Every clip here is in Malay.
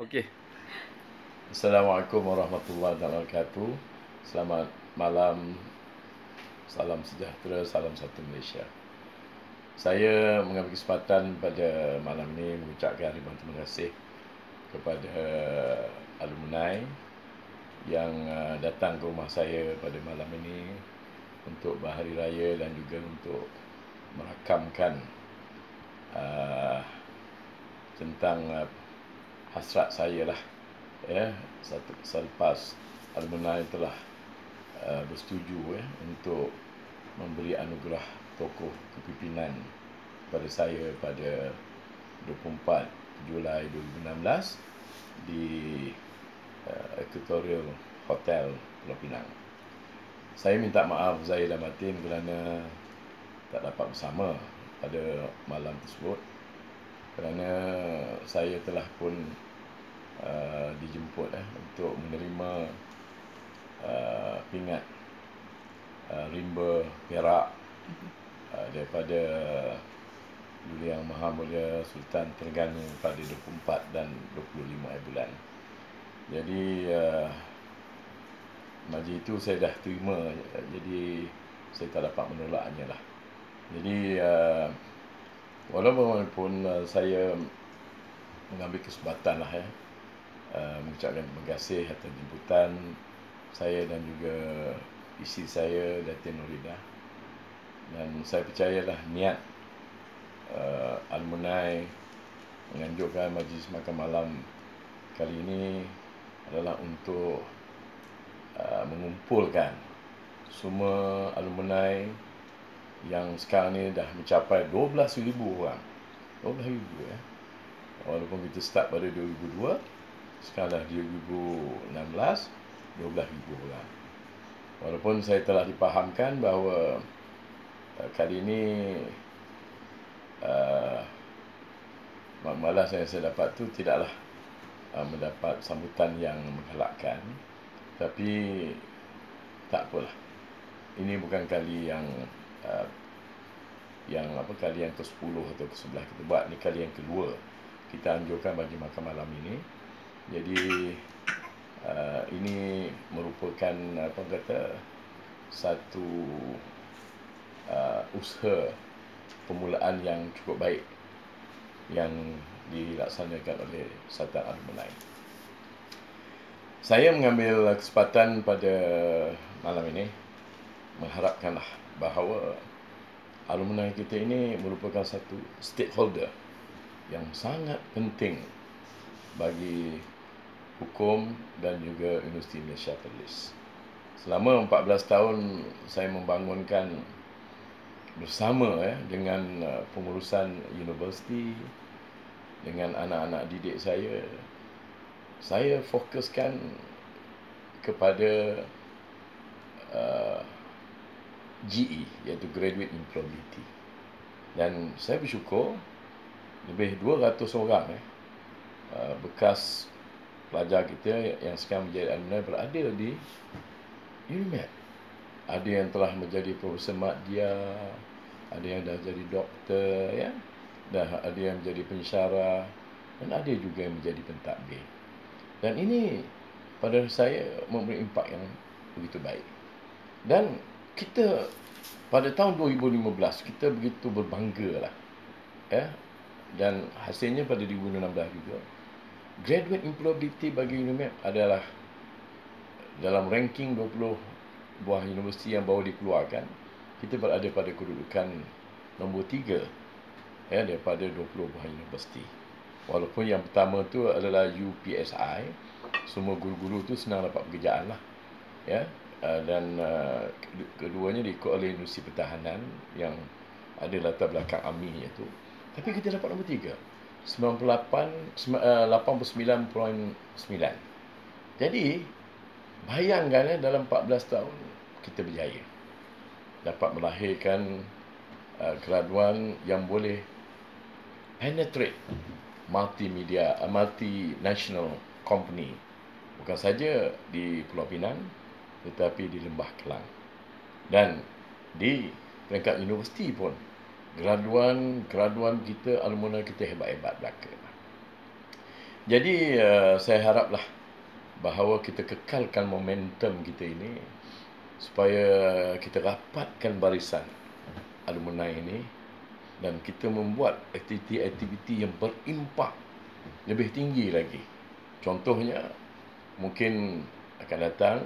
Okey. Assalamualaikum warahmatullahi wabarakatuh. Selamat malam. Salam sejahtera, salam satu Malaysia. Saya mengambil kesempatan pada malam ini mengucapkan ribuan terima kasih kepada alumni yang datang ke rumah saya pada malam ini untuk berhari raya dan juga untuk merakamkan tentang hasrat saya lah, ya, selepas alumni telah bersetuju untuk memberi anugerah tokoh kepimpinan kepada saya pada 24 Julai 2016 di Equatorial Hotel Pulau Pinang. Saya minta maaf zahir dan batin kerana tak dapat bersama pada malam tersebut, kerana saya telah pun dijemput untuk menerima pingat rimba perak daripada Yang Maha Mulia Sultan Terengganu pada 24 dan 25 bulan. Jadi majlis itu saya dah terima, jadi saya tak dapat menolaknya lah. Jadi walaupun saya mengambil kesempatan lah mengucapkan terima kasih atas jemputan saya dan juga isteri saya Datin Nuridah, dan saya percayalah niat alumni menganjurkan majlis makan malam kali ini adalah untuk mengumpulkan semua alumni yang sekarang ni dah mencapai 12,000 orang. 12,000 ya. Walaupun kita start pada 2002, sekarang dah 2016, 12,000 orang. Walaupun saya telah dipahamkan bahawa kali ini malas yang saya dapat tu tidaklah mendapat sambutan yang menggalakkan, tapi tak apalah. Ini bukan kali yang kali yang ke-10 atau ke-11 kita buat. Ini kali yang kedua kita anjurkan bagi makan malam ini. Jadi ini merupakan satu usaha permulaan yang cukup baik yang dilaksanakan oleh Satan Alumni. Saya mengambil kesempatan pada malam ini mengharapkanlah bahawa alumni kita ini merupakan satu stakeholder yang sangat penting bagi hukum dan juga Universiti Malaysia Perlis. Selama 14 tahun saya membangunkan bersama dengan pengurusan universiti, dengan anak-anak didik saya fokuskan kepada GE, iaitu Graduate Employability. Dan saya bersyukur lebih 200 orang bekas pelajar kita yang sekarang menjadi alumni berada di UNIMED. Ada yang telah menjadi Profesor Madya, ada yang dah jadi doktor, dah ada yang menjadi pensyarah, dan ada juga yang menjadi pentadbir. Dan ini pada saya memberi impak yang begitu baik. Dan kita pada tahun 2015 kita begitu berbangga lah, dan hasilnya pada 2016 juga Graduate Employability bagi UNIMED adalah dalam ranking 20 buah universiti yang baru dikeluarkan, kita berada pada kedudukan nombor 3 daripada 20 buah universiti. Walaupun yang pertama tu adalah UPSI, semua guru-guru tu senang dapat pekerjaan lah, dan keduanya diikut oleh Universiti Pertahanan yang ada latar belakang AMI itu. Tapi kita dapat nombor 3, 89.9. Jadi bayangkan dalam 14 tahun kita berjaya dapat melahirkan graduan yang boleh penetrate multinational company, bukan saja di Pulau Pinang tetapi di Lembah Kelang, dan di peringkat universiti pun graduan kita, alumni kita hebat-hebat belaka. Jadi saya haraplah bahawa kita kekalkan momentum kita ini supaya kita rapatkan barisan alumni ini dan kita membuat aktiviti-aktiviti yang berimpak lebih tinggi lagi. Contohnya, mungkin akan datang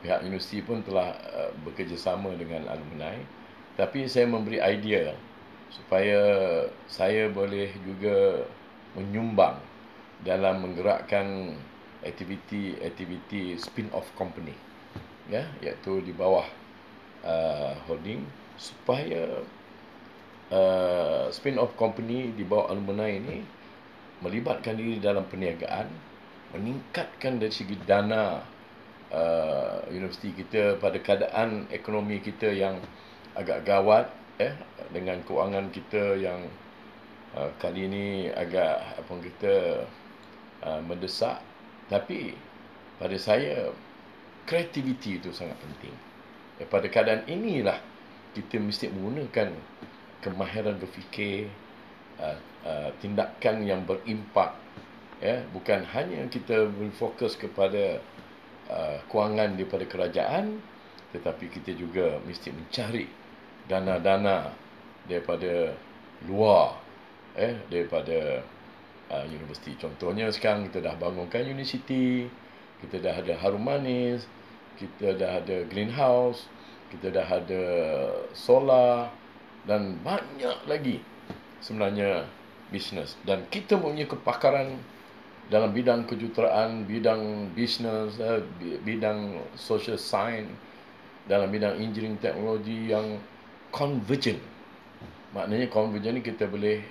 pihak universiti pun telah bekerjasama dengan alumni, tapi saya memberi idea supaya saya boleh juga menyumbang dalam menggerakkan aktiviti-aktiviti spin-off company, ya, iaitu di bawah holding, supaya spin-off company di bawah alumni ini melibatkan diri dalam perniagaan, meningkatkan dari segi dana universiti kita pada keadaan ekonomi kita yang agak gawat, dengan kewangan kita yang kali ini agak mendesak. Tapi pada saya, kreativiti itu sangat penting. Pada keadaan inilah kita mesti menggunakan kemahiran berfikir, tindakan yang berimpak, bukan hanya kita berfokus kepada kewangan daripada kerajaan, tetapi kita juga mesti mencari dana-dana daripada luar, daripada universiti. Contohnya sekarang kita dah bangunkan universiti, kita dah ada Harum Manis, kita dah ada greenhouse, kita dah ada solar dan banyak lagi sebenarnya bisnes. Dan kita punya kepakaran dalam bidang kejuruteraan, bidang bisnes, bidang social science, dalam bidang engineering teknologi yang convergent. Maknanya convergent ni kita boleh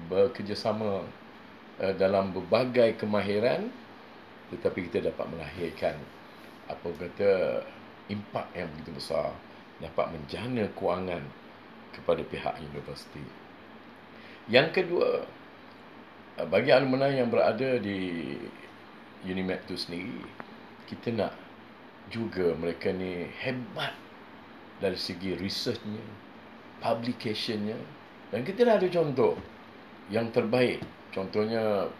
bekerjasama dalam berbagai kemahiran, tetapi kita dapat melahirkan impak yang begitu besar, dapat menjana kewangan kepada pihak universiti. Yang kedua, bagi alumni yang berada di UNIMED itu sendiri, kita nak juga mereka ni hebat dari segi researchnya, publicationnya, dan kita dah ada contoh yang terbaik. Contohnya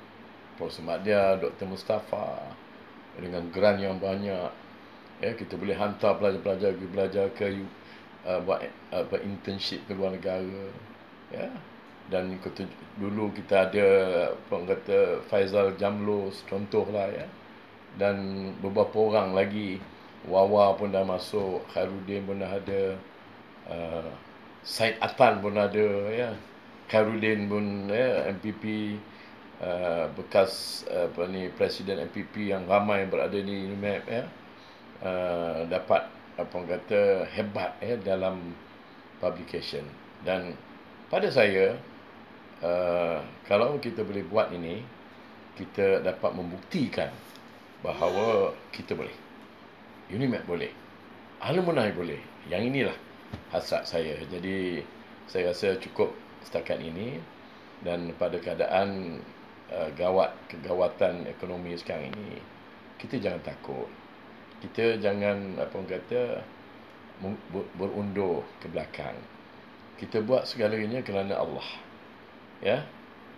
Prof. Madya, Dr. Mustafa, dengan grant yang banyak, kita boleh hantar pelajar-pelajar pergi belajar ke buat internship ke luar negara, dan dulu kita ada Faizal Jamlos, contohlah, dan beberapa orang lagi, Wawa pun dah masuk, Khairuddin pun dah ada, Said Atan pun ada, Khairuddin pun, MPP, bekas Presiden MPP yang ramai berada di UNIMED, dapat hebat dalam publication. Dan pada saya, kalau kita boleh buat ini, kita dapat membuktikan bahawa kita boleh, UNIMED boleh, alumni boleh. Yang inilah hasrat saya. Jadi saya rasa cukup setakat ini. Dan pada keadaan kegawatan ekonomi sekarang ini, kita jangan takut. Kita jangan berundur ke belakang. Kita buat segalanya kerana Allah.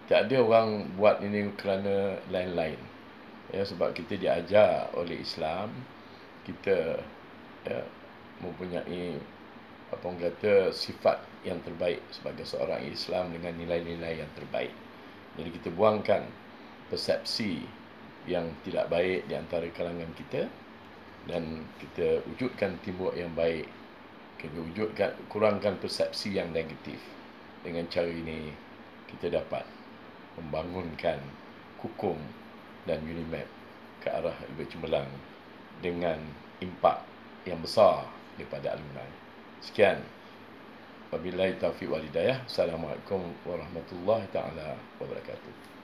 Tak ada orang buat ini kerana lain-lain. Sebab kita diajar oleh Islam, kita mempunyai sifat yang terbaik sebagai seorang Islam dengan nilai-nilai yang terbaik. Jadi kita buangkan persepsi yang tidak baik di antara kalangan kita, dan kita wujudkan teamwork yang baik. Kita kurangkan persepsi yang negatif. Dengan cara ini, kita dapat membangunkan hukum dan UNIMED ke arah lebih cemerlang dengan impak yang besar daripada alumni. Sekian. Wabillahi taufiq wal hidayah. Assalamualaikum warahmatullahi taala wabarakatuh.